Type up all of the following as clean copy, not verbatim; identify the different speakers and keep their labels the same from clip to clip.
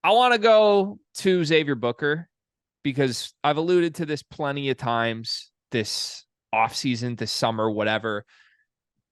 Speaker 1: I want to go to Xavier Booker because I've alluded to this plenty of times this offseason, this summer, whatever.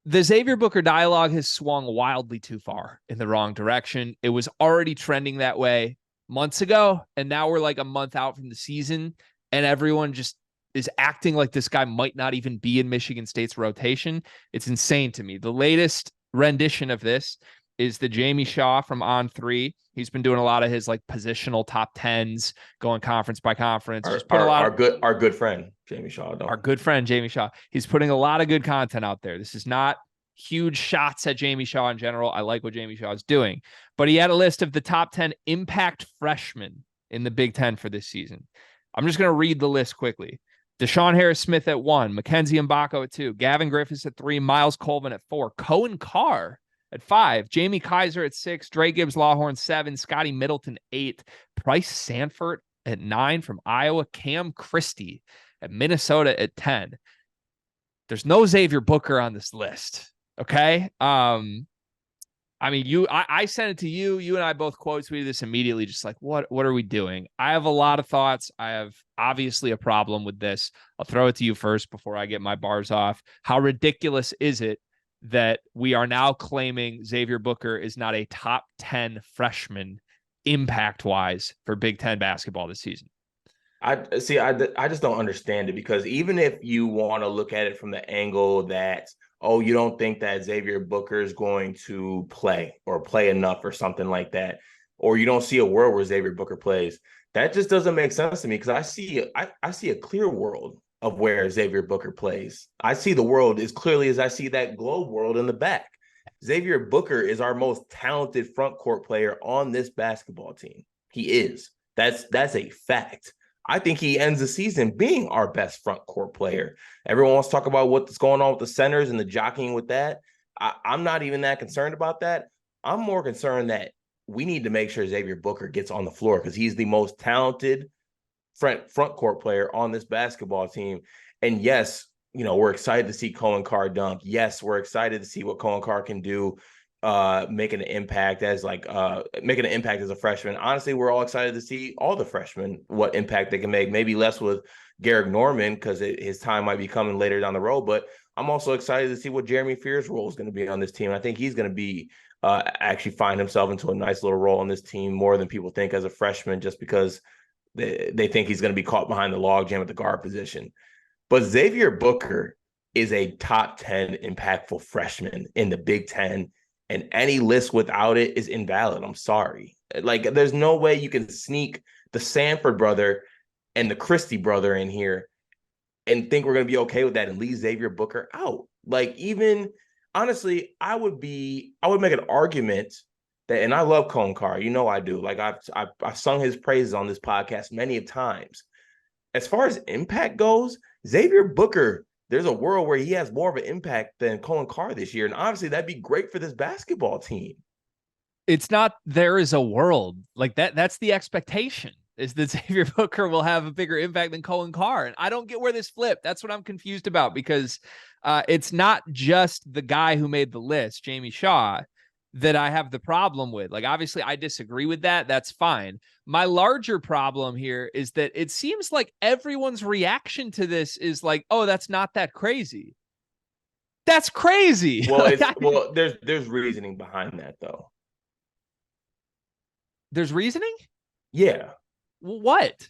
Speaker 1: The Xavier Booker dialogue has swung wildly too far in the wrong direction. It was already trending that way months ago, and now we're like a month out from the season, and everyone just is acting like this guy might not even be in Michigan State's rotation. It's insane to me. The latest rendition of this is the Jamie Shaw from On3. He's been doing a lot of his like positional top tens, going conference by conference.
Speaker 2: Our
Speaker 1: Just put a lot of
Speaker 2: our good friend Jamie Shaw.
Speaker 1: our good friend Jamie Shaw. He's putting a lot of good content out there. This is not huge shots at Jamie Shaw in general. I like what Jamie Shaw is doing, but he had a list of the top 10 impact freshmen in the Big Ten for this season. I'm just going to read the list quickly. Deshaun Harris-Smith at 1, Mackenzie Mbako at 2, Gavin Griffiths at 3, Miles Colvin at 4, Coen Carr at 5, Jamie Kaiser at 6, Dre Gibbs-Lawhorn 7, Scotty Middleton 8, Pryce Sandfort at 9 from Iowa, Cam Christie at Minnesota at 10. There's no Xavier Booker on this list. Okay. I mean, I sent it to you. You and I both quote tweeted this immediately, just like, what are we doing? I have a lot of thoughts. I have obviously a problem with this. I'll throw it to you first before I get my bars off. How ridiculous is it that we are now claiming Xavier Booker is not a top 10 freshman impact-wise for Big Ten basketball this season?
Speaker 2: I just don't understand it, because even if you want to look at it from the angle that, oh, you don't think that Xavier Booker is going to play or play enough or something like that, or you don't see a world where Xavier Booker plays, that just doesn't make sense to me, because I see a clear world of where Xavier Booker plays. I see the world as clearly as I see that globe world in the back. Xavier Booker is our most talented front court player on this basketball team. He is. That's a fact. I think he ends the season being our best front court player. Everyone wants to talk about what's going on with the centers and the jockeying with that. I'm not even that concerned about that. I'm more concerned that we need to make sure Xavier Booker gets on the floor, because he's the most talented front court player on this basketball team. And yes, we're excited to see Coen Carr dunk. Yes, we're excited to see what Coen Carr can do, making an impact as a freshman. Honestly, we're all excited to see all the freshmen, what impact they can make. Maybe less with Garrick Norman, because his time might be coming later down the road. But I'm also excited to see what Jeremy Fear's role is going to be on this team. I think he's going to be actually find himself into a nice little role on this team, more than people think as a freshman, just because they think he's going to be caught behind the logjam at the guard position. But Xavier Booker is a top 10 impactful freshman in the Big Ten, and any list without it is invalid. I'm sorry. Like, there's no way you can sneak the Sandfort brother and the Christie brother in here and think we're going to be okay with that and leave Xavier Booker out. Like, even honestly, I would make an argument that, and I love Coen Carr, I do. Like, I've sung his praises on this podcast many times. As far as impact goes, Xavier Booker, there's a world where he has more of an impact than Coen Carr this year. And obviously that'd be great for this basketball team.
Speaker 1: It's not there is a world like that. That's the expectation, is that Xavier Booker will have a bigger impact than Coen Carr. And I don't get where this flipped. That's what I'm confused about, because it's not just the guy who made the list, Jamie Shaw, that I have the problem with. Like, obviously I disagree with that. That's fine. My larger problem here is that it seems like everyone's reaction to this is like, oh, that's not that crazy. That's crazy.
Speaker 2: Well, there's reasoning behind that, though.
Speaker 1: There's reasoning?
Speaker 2: Yeah.
Speaker 1: What?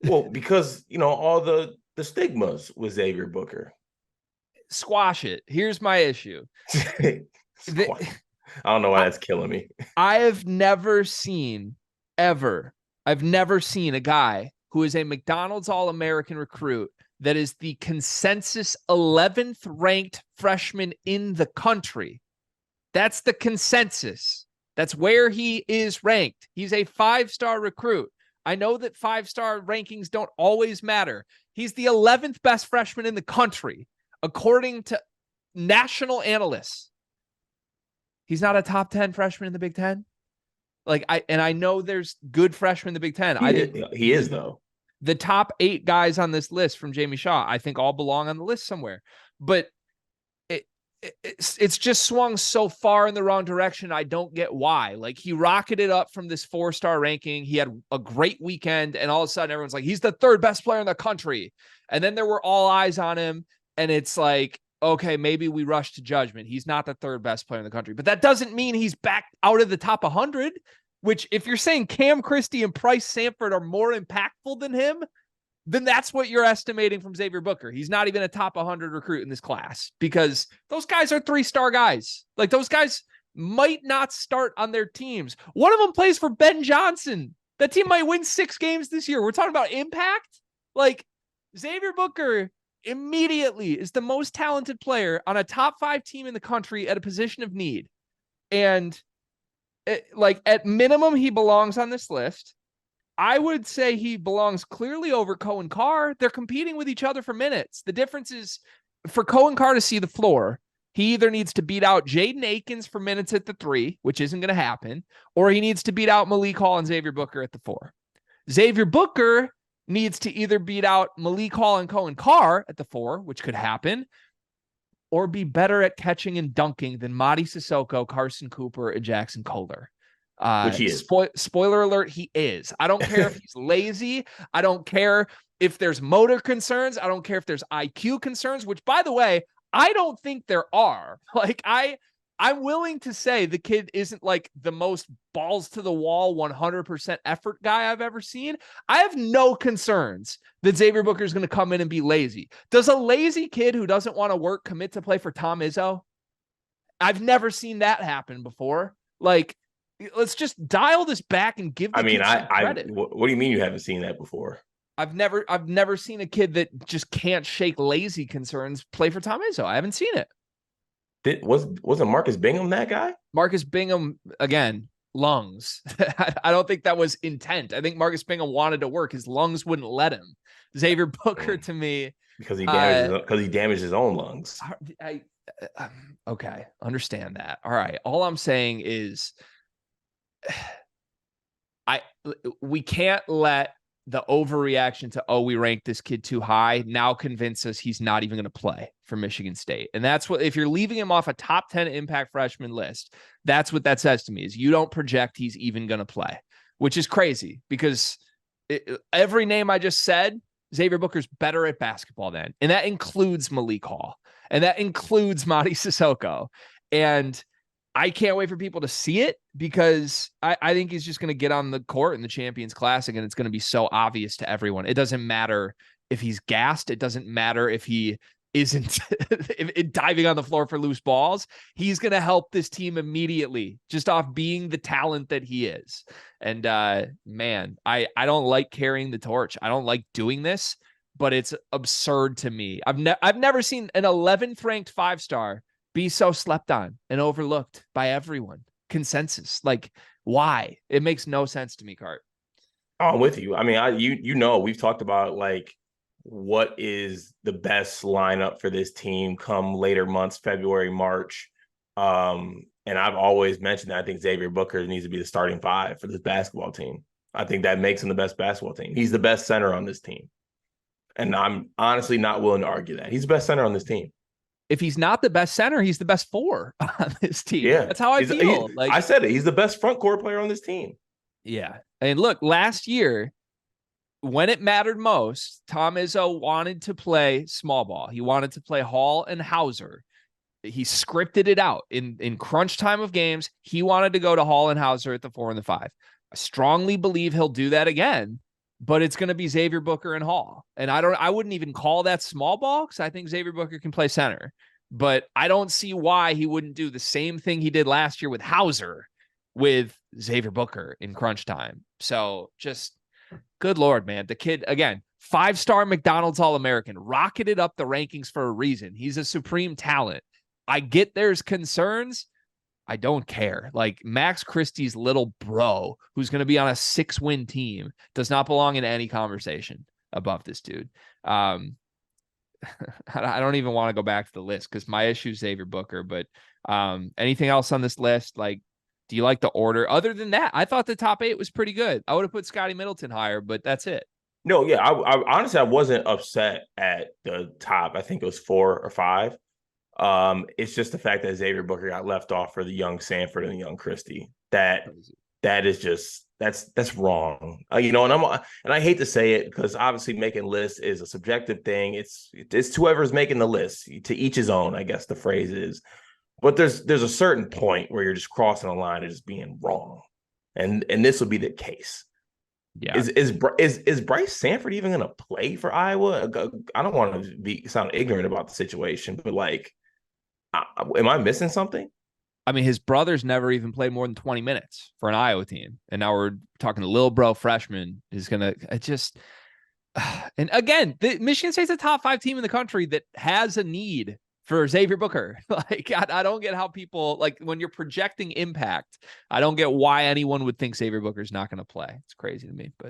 Speaker 2: Well, because, all the stigmas with Xavier Booker.
Speaker 1: Squash it. Here's my issue.
Speaker 2: I don't know why that's killing me.
Speaker 1: I've never seen a guy who is a McDonald's All-American recruit that is the consensus 11th ranked freshman in the country. That's the consensus. That's where he is ranked. He's a 5-star recruit. I know that 5-star rankings don't always matter. He's the 11th best freshman in the country, according to national analysts. He's not a top 10 freshman in the Big Ten. I know there's good freshmen in the Big Ten.
Speaker 2: He is, though.
Speaker 1: The top 8 guys on this list from Jamie Shaw, I think all belong on the list somewhere. But it's just swung so far in the wrong direction. I don't get why. Like, he rocketed up from this 4-star ranking. He had a great weekend, and all of a sudden everyone's like, he's the 3rd best player in the country. And then there were all eyes on him, and it's like, okay, maybe we rushed to judgment. He's not the 3rd best player in the country, but that doesn't mean he's back out of the top 100, which, if you're saying Cam, Christie, and Pryce Sandfort are more impactful than him, then that's what you're estimating from Xavier Booker. He's not even a top 100 recruit in this class, because those guys are 3-star guys. Like, those guys might not start on their teams. One of them plays for Ben Johnson. That team might win 6 games this year. We're talking about impact. Like, Xavier Booker immediately is the most talented player on a top 5 team in the country at a position of need. And at minimum, he belongs on this list. I would say he belongs clearly over Coen Carr. They're competing with each other for minutes. The difference is, for Coen Carr to see the floor, he either needs to beat out Jaden Akins for minutes at the 3, which isn't going to happen, or he needs to beat out Malik Hall and Xavier Booker at the 4. Xavier Booker needs to either beat out Malik Hall and Coen Carr at the 4, which could happen, or be better at catching and dunking than Mady Sissoko, Carson Cooper, and Jackson Kohler.
Speaker 2: Which he is.
Speaker 1: Spoiler alert, he is. I don't care if he's lazy. I don't care if there's motor concerns. I don't care if there's IQ concerns, which, by the way, I don't think there are. Like, I'm willing to say the kid isn't like the most balls to the wall, 100% effort guy I've ever seen. I have no concerns that Xavier Booker is going to come in and be lazy. Does a lazy kid who doesn't want to work commit to play for Tom Izzo? I've never seen that happen before. Like, let's just dial this back and give the kid some credit.
Speaker 2: What do you mean you haven't seen that before?
Speaker 1: I've never seen a kid that just can't shake lazy concerns play for Tom Izzo. I haven't seen it.
Speaker 2: Wasn't Marcus Bingham that guy?
Speaker 1: Marcus Bingham, again, lungs. I don't think that was intent. I think Marcus Bingham wanted to work. His lungs wouldn't let him. Xavier Booker, to me,
Speaker 2: because he damaged his own lungs.
Speaker 1: Okay, understand that. All right. All I'm saying is, we can't let the overreaction to, we ranked this kid too high, now convince us he's not even going to play for Michigan State. And that's what, if you're leaving him off a top 10 impact freshman list, that's what that says to me, is you don't project he's even going to play, which is crazy, because every name I just said, Xavier Booker's better at basketball than, and that includes Malik Hall, and that includes Mady Sissoko. And I can't wait for people to see it, because I think he's just going to get on the court in the Champions Classic, and it's going to be so obvious to everyone. It doesn't matter if he's gassed. It doesn't matter if he isn't diving on the floor for loose balls. He's going to help this team immediately, just off being the talent that he is. And man, I don't like carrying the torch. I don't like doing this, but it's absurd to me. I've never seen an 11th ranked 5-star be so slept on and overlooked by everyone. Consensus. Like, why? It makes no sense to me, Cart.
Speaker 2: Oh, I'm with you. I mean, we've talked about, like, what is the best lineup for this team come later months, February, March. And I've always mentioned that I think Xavier Booker needs to be the starting 5 for this basketball team. I think that makes him the best basketball team. He's the best center on this team. And I'm honestly not willing to argue that. He's the best center on this team.
Speaker 1: If he's not the best center, he's the best 4 on this team.
Speaker 2: Yeah,
Speaker 1: that's how I feel. Like,
Speaker 2: I said it. He's the best front court player on this team.
Speaker 1: Yeah. And look, last year, when it mattered most, Tom Izzo wanted to play small ball. He wanted to play Hall and Hauser. He scripted it out in crunch time of games. He wanted to go to Hall and Hauser at the 4 and the 5. I strongly believe he'll do that again, but it's going to be Xavier Booker and Hall. And I wouldn't even call that small ball, because I think Xavier Booker can play center, but I don't see why he wouldn't do the same thing he did last year with Hauser with Xavier Booker in crunch time. So just good Lord, man. The kid, again, 5-star McDonald's All-American, rocketed up the rankings for a reason. He's a supreme talent. I get there's concerns. I don't care. Like, Max Christie's little bro, who's going to be on a 6-win team, does not belong in any conversation above this dude. I don't even want to go back to the list, because my issue is Xavier Booker. But anything else on this list? Like, do you like the order? Other than that, I thought the top 8 was pretty good. I would have put Scotty Middleton higher, but that's it.
Speaker 2: No, yeah. I honestly, I wasn't upset at the top. I think it was 4 or 5. It's just the fact that Xavier Booker got left off for the young Sandfort and the young Christie. That is just that's wrong. And I hate to say it because obviously making lists is a subjective thing. It's whoever's making the list, to each his own, I guess the phrase is. But there's a certain point where you're just crossing a line of just being wrong, and this would be the case.
Speaker 1: Yeah.
Speaker 2: Is Pryce Sandfort even going to play for Iowa? I don't want to sound ignorant about the situation, but like, am I missing something?
Speaker 1: I mean, his brother's never even played more than 20 minutes for an Iowa team. And now we're talking to little bro freshman is going to and again, Michigan State's a top 5 team in the country that has a need for Xavier Booker. Like, I don't get how people, like, when you're projecting impact, I don't get why anyone would think Xavier Booker's not going to play. It's crazy to me, but